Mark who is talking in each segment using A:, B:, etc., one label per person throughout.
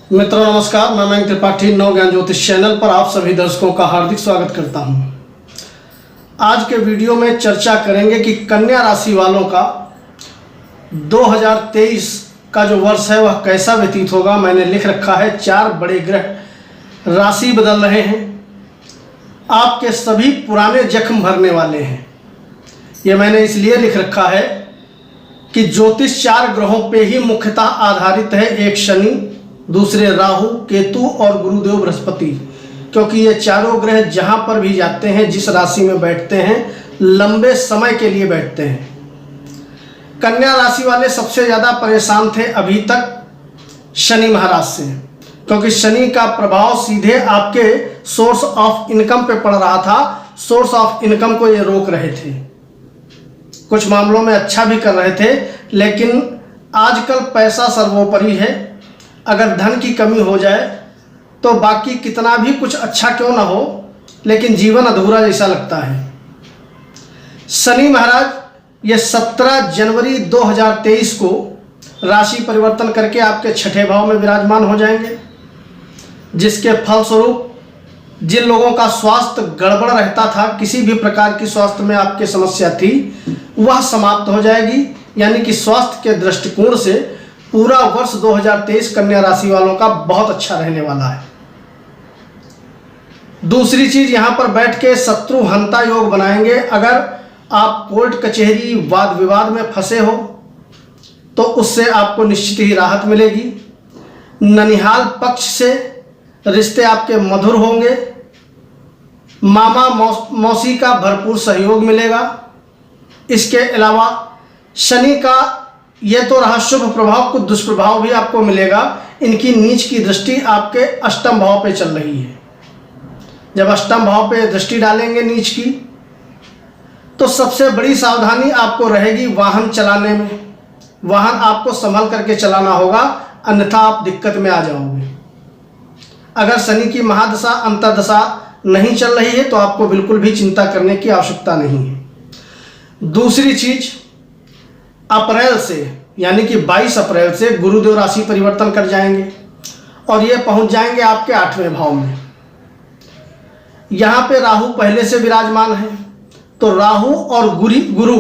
A: मित्रों नमस्कार, मैं मयंक त्रिपाठी नव ज्ञान ज्योतिष चैनल पर आप सभी दर्शकों का हार्दिक स्वागत करता हूं। आज के वीडियो में चर्चा करेंगे कि कन्या राशि वालों का 2023 का जो वर्ष है वह कैसा व्यतीत होगा। मैंने लिख रखा है 4 बड़े ग्रह राशि बदल रहे हैं, आपके सभी पुराने जख्म भरने वाले हैं। ये मैंने इसलिए लिख रखा है कि ज्योतिष 4 ग्रहों पे ही मुख्यतः आधारित है। एक शनि, दूसरे राहु, केतु और गुरुदेव बृहस्पति, क्योंकि ये चारों ग्रह जहां पर भी जाते हैं, जिस राशि में बैठते हैं, लंबे समय के लिए बैठते हैं। कन्या राशि वाले सबसे ज़्यादा परेशान थे अभी तक शनि महाराज से, क्योंकि शनि का प्रभाव सीधे आपके सोर्स ऑफ इनकम पे पड़ रहा था। सोर्स ऑफ इनकम को ये रोक रहे थे। कुछ मामलों में अच्छा भी कर रहे थे, लेकिन आजकल पैसा सर्वोपरि है। अगर धन की कमी हो जाए तो बाकी कितना भी कुछ अच्छा क्यों ना हो, लेकिन जीवन अधूरा जैसा लगता है। शनि महाराज ये 17 जनवरी 2023 को राशि परिवर्तन करके आपके 6ठे भाव में विराजमान हो जाएंगे, जिसके फलस्वरूप जिन लोगों का स्वास्थ्य गड़बड़ रहता था, किसी भी प्रकार की स्वास्थ्य में आपकी समस्या थी, वह समाप्त हो जाएगी। यानी कि स्वास्थ्य के दृष्टिकोण से पूरा वर्ष 2023 कन्या राशि वालों का बहुत अच्छा रहने वाला है। दूसरी चीज, यहां पर बैठ के शत्रु हंता योग बनाएंगे। अगर आप कोर्ट कचहरी वाद विवाद में फंसे हो तो उससे आपको निश्चित ही राहत मिलेगी। ननिहाल पक्ष से रिश्ते आपके मधुर होंगे। मामा मौसी का भरपूर सहयोग मिलेगा। इसके अलावा शनि का ये तो रहा शुभ प्रभाव, कुछ दुष्प्रभाव भी आपको मिलेगा। इनकी नीच की दृष्टि आपके अष्टम भाव पे चल रही है। जब अष्टम भाव पे दृष्टि डालेंगे नीच की, तो सबसे बड़ी सावधानी आपको रहेगी वाहन चलाने में। वाहन आपको संभल करके चलाना होगा, अन्यथा आप दिक्कत में आ जाओगे। अगर शनि की महादशा अंतर्दशा नहीं चल रही है तो आपको बिल्कुल भी चिंता करने की आवश्यकता नहीं है। दूसरी चीज, अप्रैल से यानी कि 22 अप्रैल से गुरुदेव राशि परिवर्तन कर जाएंगे और ये पहुंच जाएंगे आपके 8वें भाव में। यहाँ पे राहु पहले से विराजमान है, तो राहु और गुरु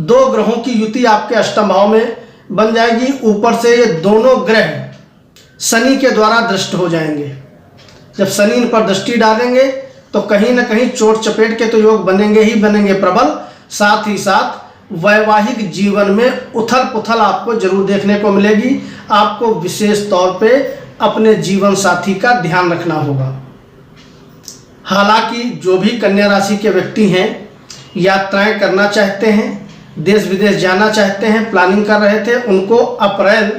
A: 2 ग्रहों की युति आपके अष्टम भाव में बन जाएगी। ऊपर से ये दोनों ग्रह शनि के द्वारा दृष्ट हो जाएंगे। जब शनि इन पर दृष्टि डालेंगे तो कहीं ना कहीं चोट चपेट के तो योग बनेंगे ही बनेंगे प्रबल। साथ ही साथ वैवाहिक जीवन में उथल पुथल आपको जरूर देखने को मिलेगी। आपको विशेष तौर पे अपने जीवन साथी का ध्यान रखना होगा। हालांकि जो भी कन्या राशि के व्यक्ति हैं, यात्राएं करना चाहते हैं, देश विदेश जाना चाहते हैं, प्लानिंग कर रहे थे, उनको अप्रैल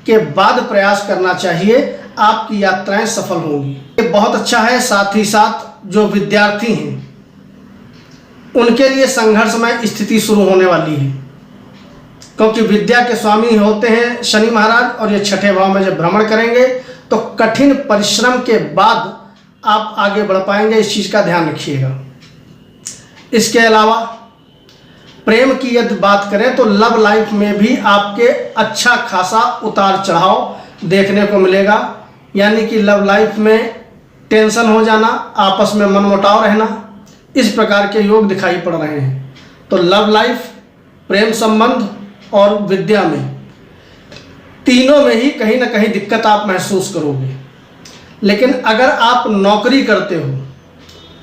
A: के बाद प्रयास करना चाहिए। आपकी यात्राएं सफल होंगी, ये बहुत अच्छा है। साथ ही साथ जो विद्यार्थी हैं उनके लिए संघर्षमय स्थिति शुरू होने वाली है, क्योंकि विद्या के स्वामी होते हैं शनि महाराज, और ये 6ठे भाव में जब भ्रमण करेंगे तो कठिन परिश्रम के बाद आप आगे बढ़ पाएंगे। इस चीज़ का ध्यान रखिएगा। इसके अलावा प्रेम की यदि बात करें तो लव लाइफ में भी आपके अच्छा खासा उतार चढ़ाव देखने को मिलेगा। यानी कि लव लाइफ में टेंशन हो जाना, आपस में मनमुटाव रहना, इस प्रकार के योग दिखाई पड़ रहे हैं। तो लव लाइफ, प्रेम संबंध और विद्या में, तीनों में ही कहीं ना कहीं दिक्कत आप महसूस करोगे। लेकिन अगर आप नौकरी करते हो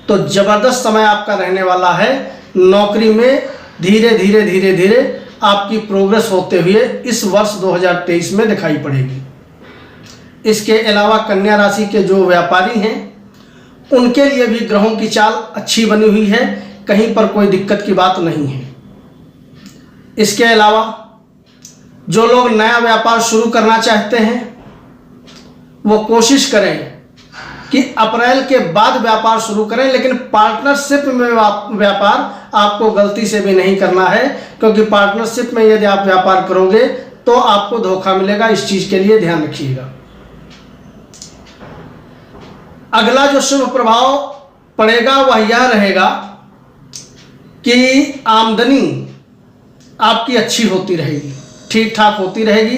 A: तो ज़बरदस्त समय आपका रहने वाला है। नौकरी में धीरे धीरे धीरे धीरे आपकी प्रोग्रेस होते हुए इस वर्ष 2023 में दिखाई पड़ेगी। इसके अलावा कन्या राशि के जो व्यापारी हैं उनके लिए भी ग्रहों की चाल अच्छी बनी हुई है, कहीं पर कोई दिक्कत की बात नहीं है। इसके अलावा जो लोग नया व्यापार शुरू करना चाहते हैं वो कोशिश करें कि अप्रैल के बाद व्यापार शुरू करें, लेकिन पार्टनरशिप में व्यापार आपको गलती से भी नहीं करना है, क्योंकि पार्टनरशिप में यदि आप व्यापार करोगे तो आपको धोखा मिलेगा। इस चीज़ के लिए ध्यान रखिएगा। अगला जो शुभ प्रभाव पड़ेगा वह यह रहेगा कि आमदनी आपकी अच्छी होती रहेगी, ठीक ठाक होती रहेगी।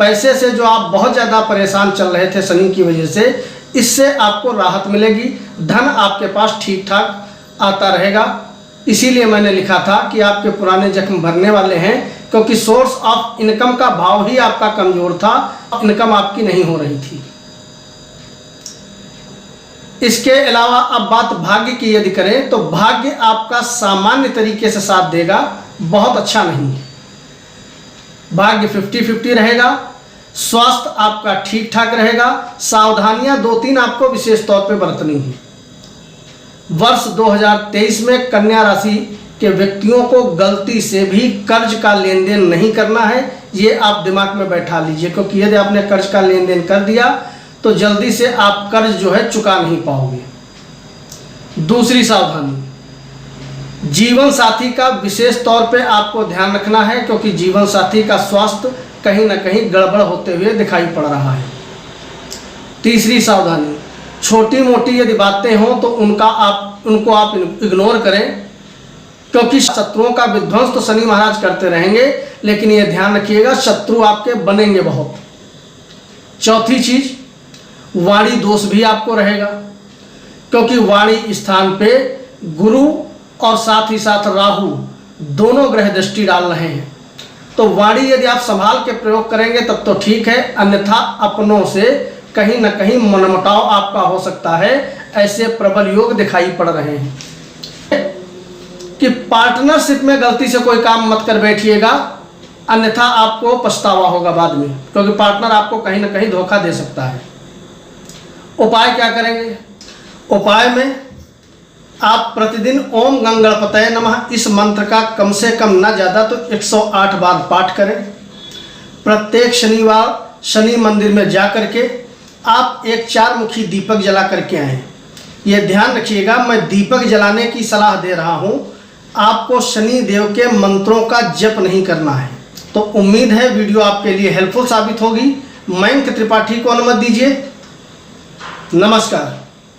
A: पैसे से जो आप बहुत ज़्यादा परेशान चल रहे थे शनि की वजह से, इससे आपको राहत मिलेगी। धन आपके पास ठीक ठाक आता रहेगा। इसीलिए मैंने लिखा था कि आपके पुराने जख्म भरने वाले हैं, क्योंकि सोर्स ऑफ इनकम का भाव ही आपका कमजोर था, इनकम आपकी नहीं हो रही थी। इसके अलावा अब बात भाग्य की यदि करें तो भाग्य आपका सामान्य तरीके से साथ देगा, बहुत अच्छा नहीं है। भाग्य 50-50 रहेगा। स्वास्थ्य आपका ठीक ठाक रहेगा। सावधानियां 2-3 आपको विशेष तौर पे बरतनी है। वर्ष 2023 में कन्या राशि के व्यक्तियों को गलती से भी कर्ज का लेन देन नहीं करना है, ये आप दिमाग में बैठा लीजिए, क्योंकि यदि आपने कर्ज का लेन देन कर दिया तो जल्दी से आप कर्ज जो है चुका नहीं पाओगे। दूसरी सावधानी, जीवन साथी का विशेष तौर पे आपको ध्यान रखना है, क्योंकि जीवन साथी का स्वास्थ्य कहीं ना कहीं गड़बड़ होते हुए दिखाई पड़ रहा है। तीसरी सावधानी, छोटी मोटी यदि बातें हों तो उनको आप इग्नोर करें, क्योंकि शत्रुओं का विध्वंस तो शनि महाराज करते रहेंगे, लेकिन ये ध्यान रखिएगा शत्रु आपके बनेंगे बहुत। चौथी चीज, वाणी दोष भी आपको रहेगा, क्योंकि वाणी स्थान पे गुरु और साथ ही साथ राहु दोनों ग्रह दृष्टि डाल रहे हैं। तो वाणी यदि आप संभाल के प्रयोग करेंगे तब तो ठीक है, अन्यथा अपनों से कहीं ना कहीं मनमुटाव आपका हो सकता है। ऐसे प्रबल योग दिखाई पड़ रहे हैं कि पार्टनरशिप में गलती से कोई काम मत कर बैठिएगा, अन्यथा आपको पछतावा होगा बाद में, क्योंकि पार्टनर आपको कहीं ना कहीं धोखा दे सकता है। उपाय क्या करेंगे? उपाय में आप प्रतिदिन ओम गंगणपतये नमः इस मंत्र का कम से कम ना ज़्यादा तो 108 बार पाठ करें। प्रत्येक शनिवार शनि मंदिर में जा करके आप एक 4 मुखी दीपक जला करके आएँ। ये ध्यान रखिएगा, मैं दीपक जलाने की सलाह दे रहा हूँ, आपको शनि देव के मंत्रों का जप नहीं करना है। तो उम्मीद है वीडियो आपके लिए हेल्पफुल साबित होगी। मयंक त्रिपाठी को अनुमति दीजिए। नमस्कार।